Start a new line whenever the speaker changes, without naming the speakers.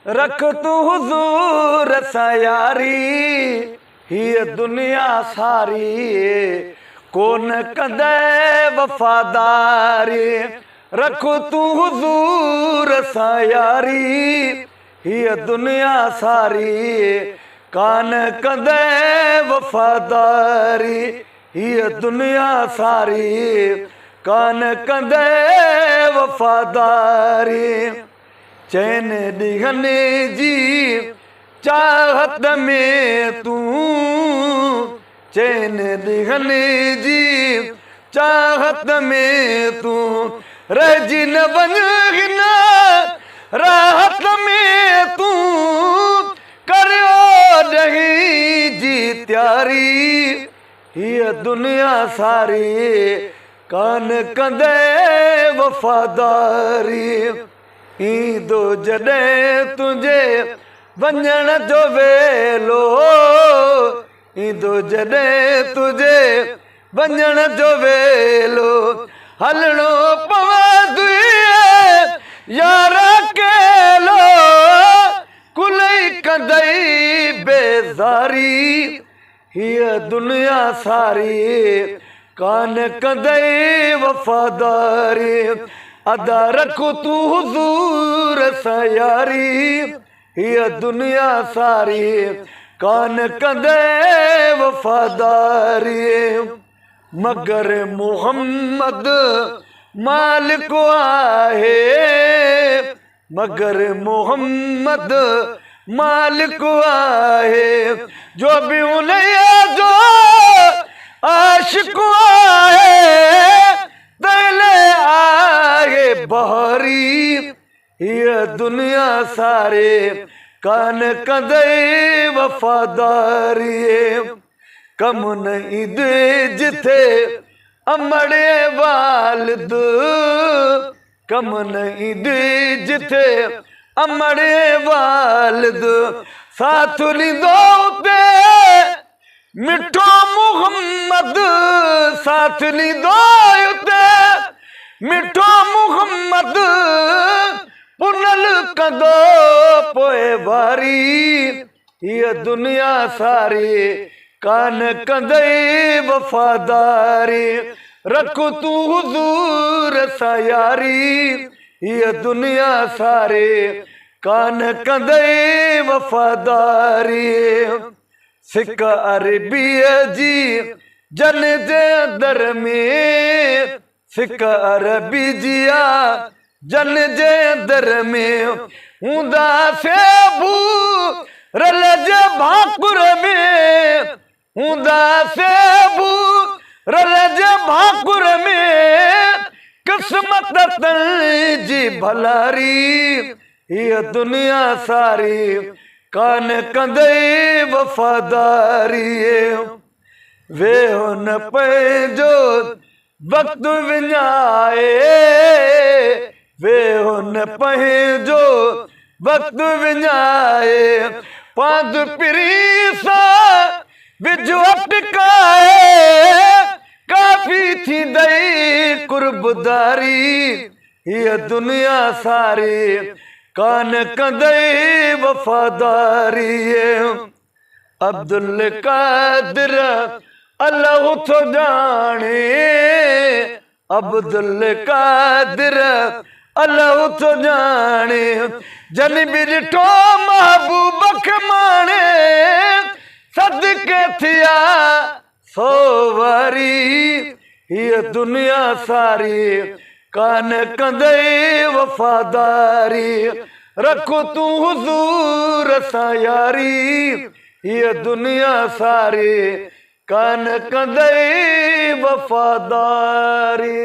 रख तू हुजूर सां यारी, हीअ दुनिया सारी कोन कंदे वफ़ादारी। रख तू हुजूर सां यारी, हीअ दुनिया सारी कान कंदे वफ़ादारी। हीअ दुनिया सारी कान कंदे वफ़ादारी। चैन ॾींहनि जी चाहत में तूं, चैन ॾींहनि जी चाहत में तूं रहिजी न वञ हिन राहत में तूं करियो ॾही जी तयारी। हीअ दुनिया सारी कान कंदे वफ़ादारी। ईंदो जॾहिं तुंहिंजे वञण जो वेलो, ईंदो जॾहिं तुंहिंजे वञण जो वेलो हलणो पवंदुई यार अकेलो, कुलई कंदई बेज़ारी। हीअ दुनिया सारी कान कंदई वफ़ादारी। अदा रख तू हुजूर सां यारी, हीअ दुनिया सारी कान कंदे वफ़ादारी। मगर मोहम्मद मालिक आहे, मगर मोहम्मद मालिक आहे, जो बि उन्हीअ जो आशिक़ आहे तले आहे बहारी। हीअ दुनिया सारे कान कंदई वफ़ादारी। कम न ईंदे जिथे अमड़े वालिद, कम न ईंदे जिथे अमड़े वालिद, साथ ॾींदो उते मिठो मोहम्मद, साथ ॾींदो उते मिठो मोहम्मद, पुनल कंदो पोइ वारी। हीअ दुनिया सारी कान कंदई वफ़ादारी। रख तू हुजूर सां यारी, हीअ दुनिया सारी कान कंदई वफ़ादारी। सिक अरबीअ जी जन जे अंदर में, सिक अरबी जी जन जे अंदर में हूंदासीं भूरल जे भाकुर में, हूंदासीं भूरल जे भाकुर में किस्मत जी भलारी। हीअ दुनिया सारी कान कंदई वफ़ादारी। वेहो न पंहिंजो वक़्तु विञाए, वेहो न पंहिंजो वक़्तु विञाए, पांध पिरी सां विझ अटकाए, काफ़ी थींदई कुर्बदारी। हीअ दुनिया सारी कान कंदई वफ़ादारी। अब्दुल कादिर अल्लाह थो ॼाणे, अब्दुल कादिर अल्लाह थो ॼाणे, जन बि ॾिठो महबूब खे माणे, सदके थिया सो वारी। हीअ दुनिया सारी कान कंदई वफ़ादारी। रख तू हुजूर सां यारी, हीअ दुनिया सारी कान कंदई वफ़ादारी।